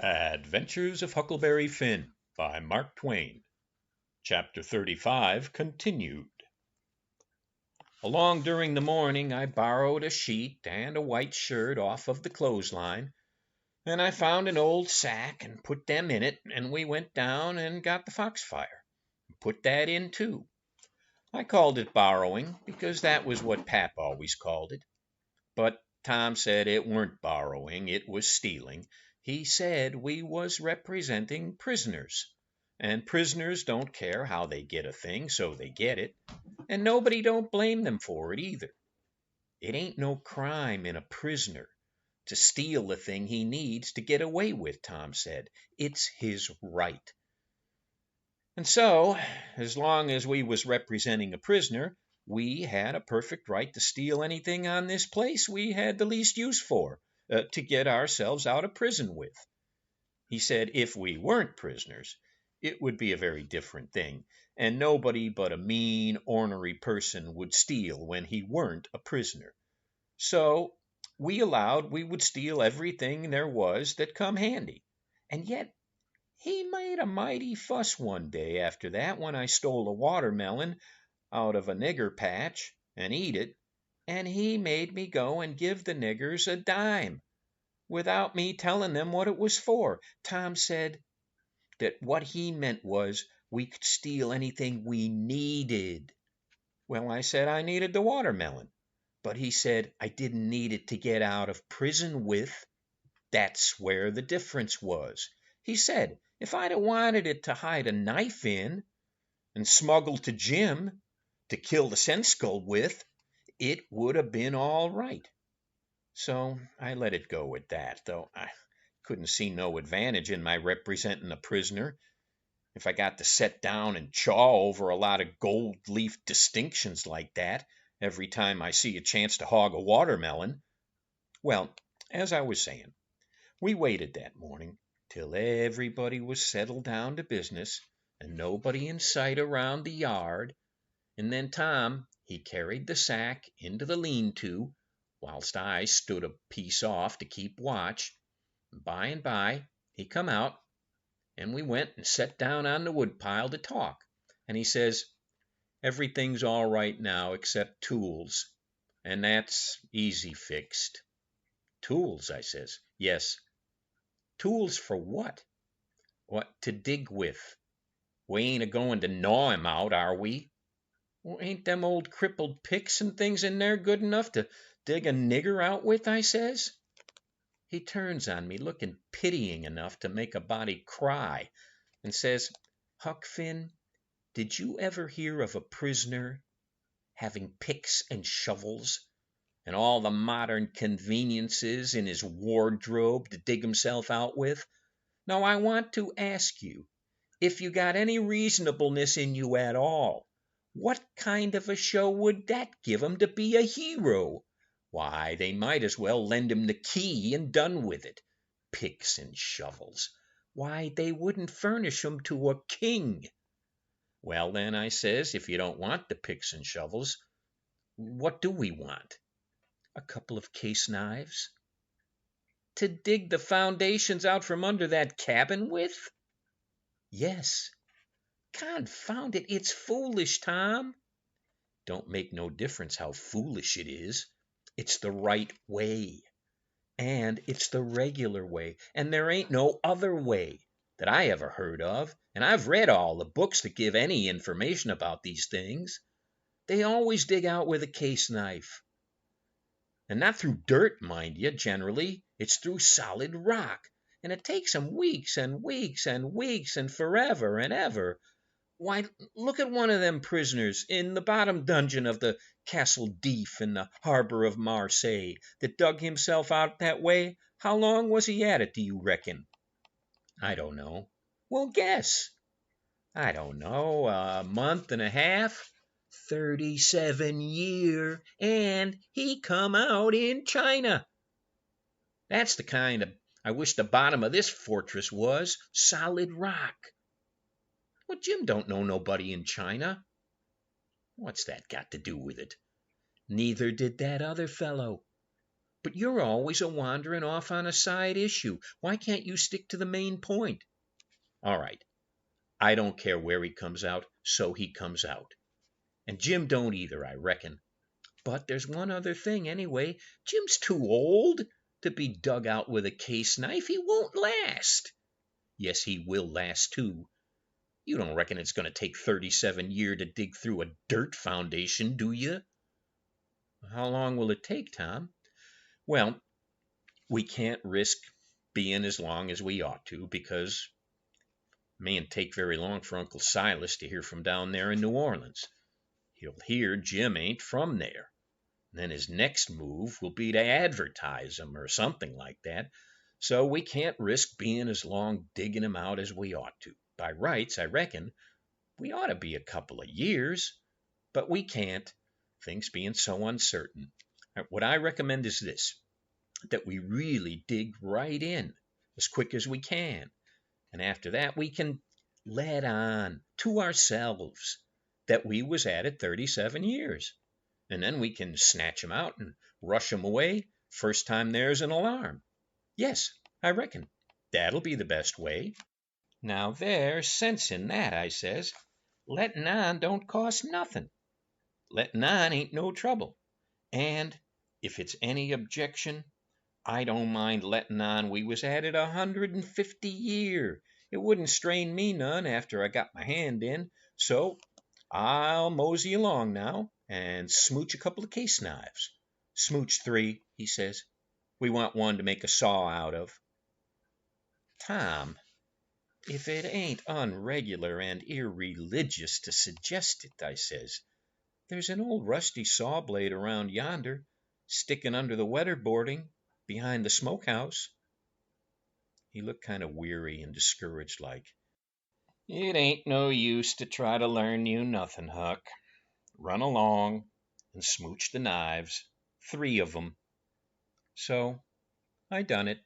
Adventures of Huckleberry Finn by Mark Twain. Chapter 35 continued. Along during the morning I borrowed a sheet and a white shirt off of the clothesline, and I found an old sack and put them in it, and we went down and got the foxfire and put that in too. I called it borrowing because that was what Pap always called it. But Tom said it weren't borrowing, it was stealing. He said we was representing prisoners, and prisoners don't care how they get a thing, so they get it, and nobody don't blame them for it either. It ain't no crime in a prisoner to steal the thing he needs to get away with, Tom said. It's his right. And so, as long as we was representing a prisoner, we had a perfect right to steal anything on this place we had the least use for, to get ourselves out of prison with. He said if we weren't prisoners, it would be a very different thing, and nobody but a mean, ornery person would steal when he weren't a prisoner. So we allowed we would steal everything there was that come handy. And yet he made a mighty fuss one day after that when I stole a watermelon out of a nigger patch and eat it, and he made me go and give the niggers a dime without me telling them what it was for. Tom said that what he meant was we could steal anything we needed. Well, I said I needed the watermelon, but he said I didn't need it to get out of prison with. That's where the difference was. He said if I'd have wanted it to hide a knife in and smuggle to Jim to kill the sense skull with, it would have been all right. So I let it go at that, though I couldn't see no advantage in my representing a prisoner if I got to set down and chaw over a lot of gold leaf distinctions like that every time I see a chance to hog a watermelon. Well, as I was saying, we waited that morning till everybody was settled down to business and nobody in sight around the yard, and then Tom, he carried the sack into the lean-to, whilst I stood a piece off to keep watch. By and by he come out, and we went and set down on the woodpile to talk, and he says, everything's all right now except tools, and that's easy fixed. Tools, I says. Yes. Tools for what? What, to dig with. We ain't a-going to gnaw him out, are we? Well, ain't them old crippled picks and things in there good enough to dig a nigger out with, I says. He turns on me, looking pitying enough to make a body cry, and says, Huck Finn, did you ever hear of a prisoner having picks and shovels and all the modern conveniences in his wardrobe to dig himself out with? Now I want to ask you, if you got any reasonableness in you at all, what kind of a show would that give him to be a hero? Why, they might as well lend him the key and done with it. Picks and shovels. Why, they wouldn't furnish 'em to a king. Well, then, I says, if you don't want the picks and shovels, what do we want? A couple of case knives? To dig the foundations out from under that cabin with? Yes. Confound it, it's foolish, Tom. Don't make no difference how foolish it is. It's the right way. And it's the regular way. And there ain't no other way that I ever heard of. And I've read all the books that give any information about these things. They always dig out with a case knife. And not through dirt, mind you, generally. It's through solid rock. And it takes 'em weeks and weeks and weeks and forever and ever. Why, look at one of them prisoners in the bottom dungeon of the Castle d'If in the harbor of Marseille that dug himself out that way. How long was he at it, do you reckon? I don't know. Well, guess. I don't know, a month and a half? 37 year, and he come out in China. That's the kind of I wish the bottom of this fortress was, solid rock. Well, Jim don't know nobody in China. What's that got to do with it? Neither did that other fellow. But you're always a wandering off on a side issue. Why can't you stick to the main point? All right, I don't care where he comes out, so he comes out. And Jim don't either, I reckon. But there's one other thing, anyway. Jim's too old to be dug out with a case knife. He won't last. Yes, he will last, too. You don't reckon it's going to take 37 years to dig through a dirt foundation, do you? How long will it take, Tom? Well, we can't risk being as long as we ought to, because it mayn't take very long for Uncle Silas to hear from down there in New Orleans. He'll hear Jim ain't from there. Then his next move will be to advertise him or something like that. So we can't risk being as long digging him out as we ought to. By rights, I reckon, we ought to be a couple of years, but we can't, things being so uncertain. What I recommend is this, that we really dig right in as quick as we can. And after that, we can let on to ourselves that we was at it 37 years. And then we can snatch 'em out and rush 'em away first time there's an alarm. Yes, I reckon that'll be the best way. Now there's sense in that, I says. Letting on don't cost nothing. Letting on ain't no trouble. And if it's any objection, I don't mind letting on we was at it 150 year. It wouldn't strain me none after I got my hand in. So I'll mosey along now and smooch a couple of case knives. Smooch 3, he says. We want one to make a saw out of. Tom, if it ain't unregular and irreligious to suggest it, I says, there's an old rusty saw blade around yonder, sticking under the weatherboarding behind the smokehouse. He looked kind of weary and discouraged like. It ain't no use to try to learn you nothing, Huck. Run along and smooch the knives, 3 of 'em. So I done it.